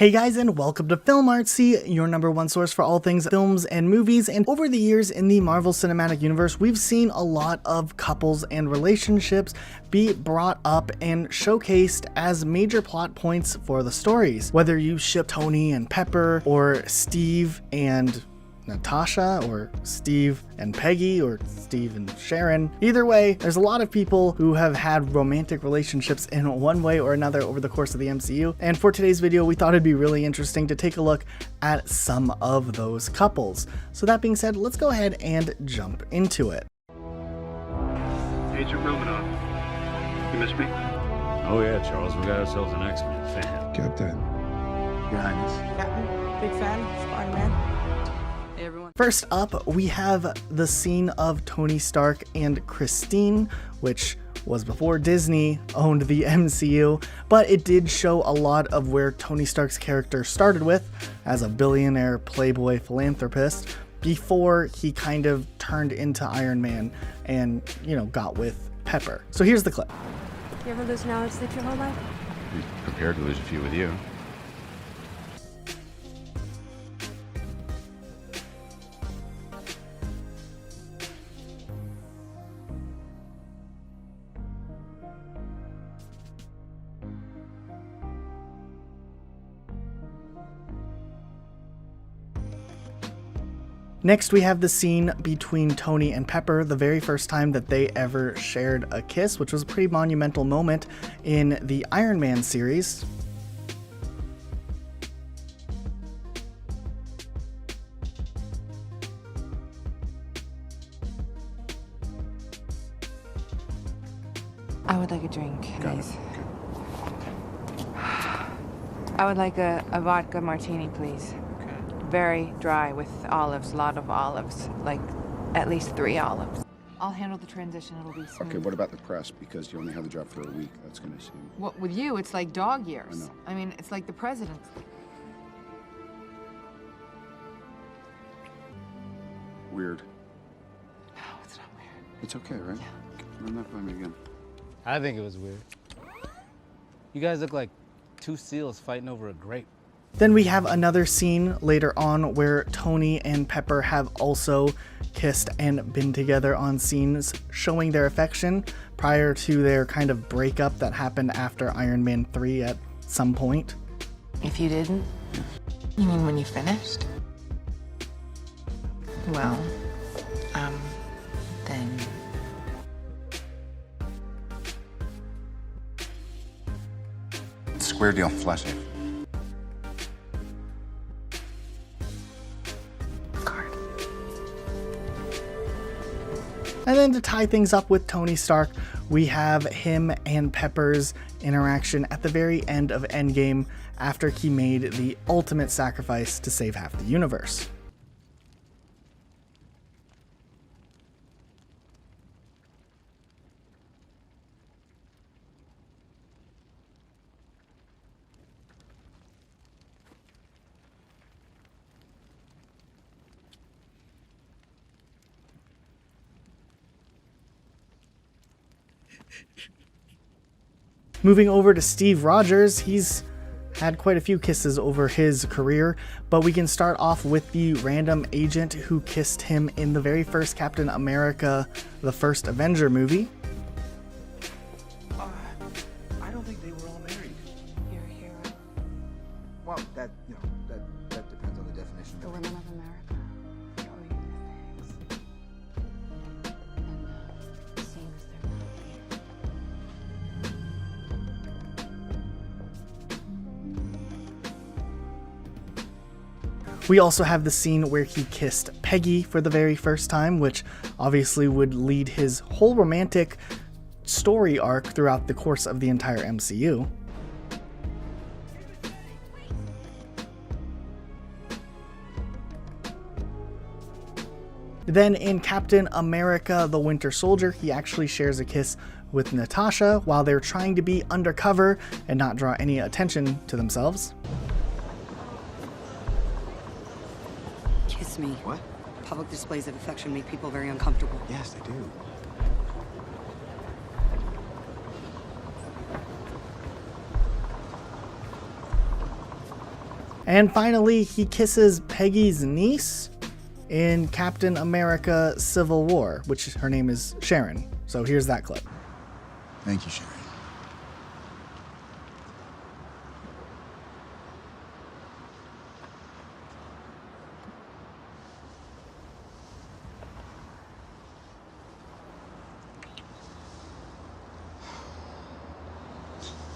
Hey guys, and welcome to Film Artsy, your #1 source for all things films and movies. And over the years in the Marvel Cinematic Universe, we've seen a lot of couples and relationships be brought up and showcased as major plot points for the stories. Whether you ship Tony and Pepper, or Steve and Natasha, or Steve and Peggy, or Steve and Sharon. Either way, there's a lot of people who have had romantic relationships in one way or another over the course of the MCU, and for today's video we thought it'd be really interesting to take a look at some of those couples. So that being said, let's go ahead and jump into it. Agent Romanoff, you miss me? Oh yeah, Charles, we got ourselves an X-Men fan. Captain. Your Highness. Captain, big fan, Spider-Man. Hey everyone. First up, we have the scene of Tony Stark and Christine, which was before Disney owned the MCU, but it did show a lot of where Tony Stark's character started with as a billionaire playboy philanthropist before he kind of turned into Iron Man and, got with Pepper. So here's the clip. You ever lose knowledge sleep your whole life? He's prepared to lose a few with you. Next, we have the scene between Tony and Pepper, the very first time that they ever shared a kiss, which was a pretty monumental moment in the Iron Man series. I would like a drink, please. I would like a vodka martini, please. Very dry with olives, a lot of olives, like at least 3 olives. I'll handle the transition, it'll be smooth. Okay, what about the press? Because you only have the job for a week. That's gonna seem... What, with you, it's like dog years. I know. I mean, it's like the president. Weird. No, it's not weird. It's okay, right? Yeah. Run that by me again. I think it was weird. You guys look like 2 seals fighting over a grape. Then we have another scene later on where Tony and Pepper have also kissed and been together on scenes showing their affection prior to their kind of breakup that happened after Iron Man 3 at some point. If you didn't? You mean when you finished? Well, then... Square deal, flash it. And then to tie things up with Tony Stark, we have him and Pepper's interaction at the very end of Endgame after he made the ultimate sacrifice to save half the universe. Moving over to Steve Rogers, he's had quite a few kisses over his career, but we can start off with the random agent who kissed him in the very first Captain America, the first Avenger movie. I don't think they were all married. You're a hero. Well, that depends on the definition. The women of America show you the things. And seeing as they're not here. We also have the scene where he kissed Peggy for the very first time, which obviously would lead his whole romantic story arc throughout the course of the entire MCU. Then in Captain America, the Winter Soldier, he actually shares a kiss with Natasha while they're trying to be undercover and not draw any attention to themselves. Kiss me. What? Public displays of affection make people very uncomfortable. Yes, they do. And finally, he kisses Peggy's niece in Captain America Civil War, which her name is Sharon. So here's that clip. Thank you, Sharon.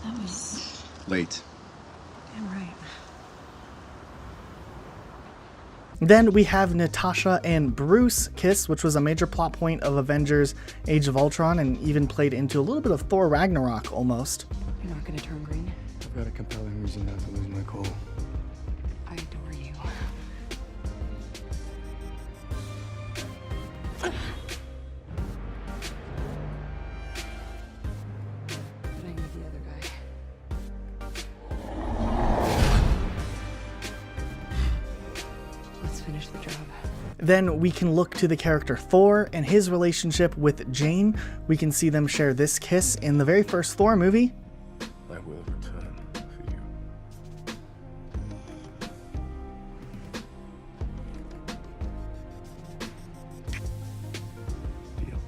That was Late. damn right. Then we have Natasha and Bruce kiss, which was a major plot point of Avengers Age of Ultron and even played into a little bit of Thor Ragnarok almost. You're not gonna turn green. I've got a compelling reason not to lose my cool. I adore you. But I need the other guy. Let's finish the job. Then we can look to the character Thor and his relationship with Jane. We can see them share this kiss in the very first Thor movie. I will return for you. Deal.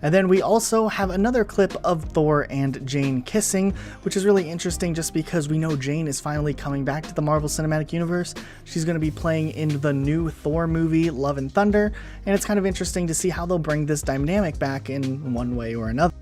And then we also have another clip of Thor and Jane kissing, which is really interesting just because we know Jane is finally coming back to the Marvel Cinematic Universe. She's going to be playing in the new Thor movie, Love and Thunder, and it's kind of interesting to see how they'll bring this dynamic back in one way or another.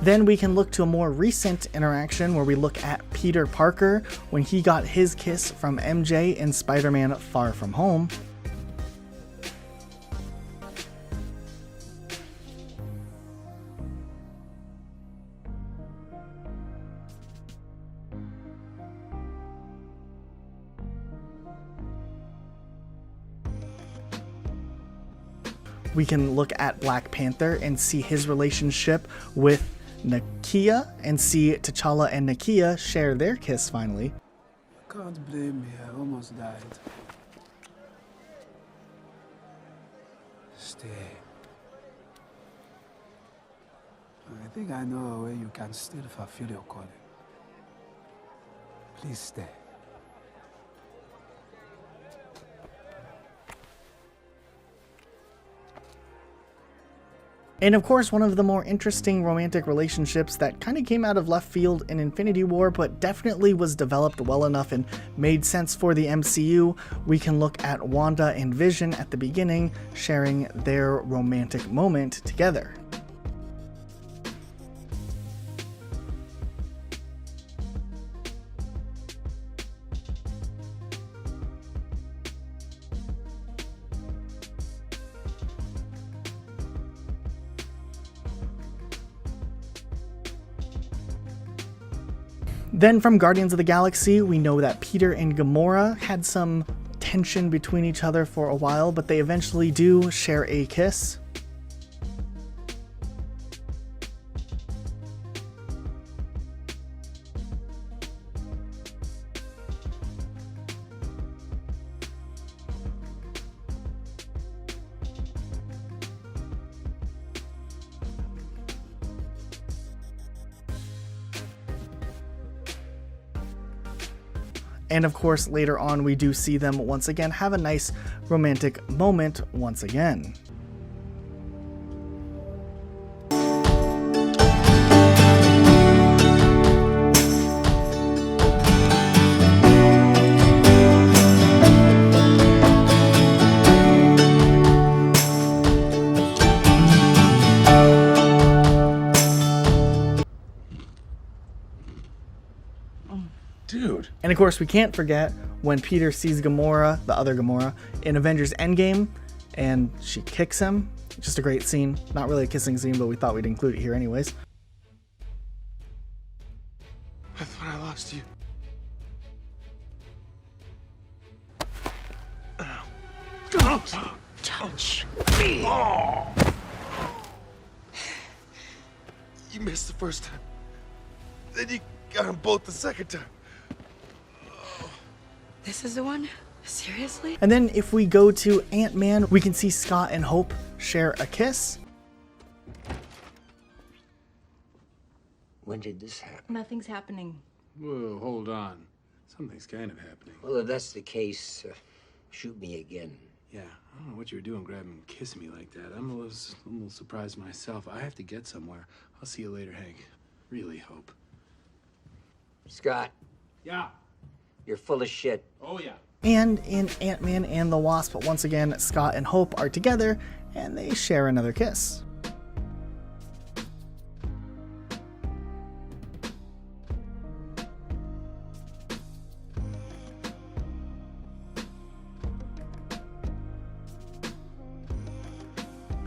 Then we can look to a more recent interaction where we look at Peter Parker when he got his kiss from MJ in Spider-Man Far From Home. We can look at Black Panther and see his relationship with Nakia and see T'Challa and Nakia share their kiss finally. Can't blame me, I almost died. Stay. I think I know a way you can still fulfill your calling. Please stay. And of course, one of the more interesting romantic relationships that kind of came out of left field in Infinity War, but definitely was developed well enough and made sense for the MCU, we can look at Wanda and Vision at the beginning, sharing their romantic moment together. Then from Guardians of the Galaxy, we know that Peter and Gamora had some tension between each other for a while, but they eventually do share a kiss. And of course, later on, we do see them once again have a nice romantic moment once again. Dude. And of course, we can't forget when Peter sees Gamora, the other Gamora, in Avengers Endgame, and she kicks him. Just a great scene. Not really a kissing scene, but we thought we'd include it here anyways. I thought I lost you. Don't touch me. Oh. You missed the first time. Then you got them both the second time. This is the one? Seriously? And then if we go to Ant-Man, we can see Scott and Hope share a kiss. When did this happen? Nothing's happening. Whoa, hold on. Something's kind of happening. Well, if that's the case, shoot me again. Yeah, I don't know what you were doing grabbing and kissing me like that. I'm a little surprised myself. I have to get somewhere. I'll see you later, Hank. Really hope. Scott, Yeah. you're full of shit. Oh, yeah. And in Ant-Man and the Wasp, once again, Scott and Hope are together and they share another kiss.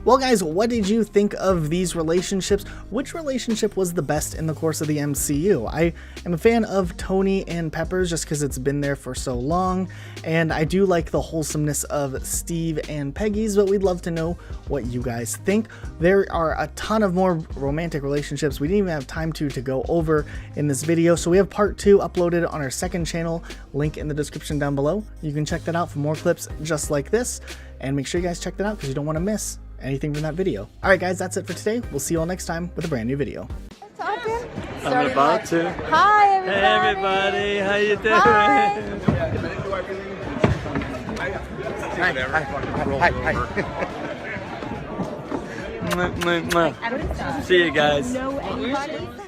Well guys, what did you think of these relationships? Which relationship was the best in the course of the MCU? I am a fan of Tony and Pepper's just because it's been there for so long, and I do like the wholesomeness of Steve and Peggy's, but we'd love to know what you guys think. There are a ton of more romantic relationships we didn't even have time to go over in this video, so we have part 2 uploaded on our second channel, link in the description down below. You can check that out for more clips just like this, and make sure you guys check that out because you don't want to miss anything from that video. Alright guys, that's it for today. We'll see you all next time with a brand new video. I'm about to. Hi, everybody. Hey, everybody. How you doing? Hi. See you guys. Know anybody?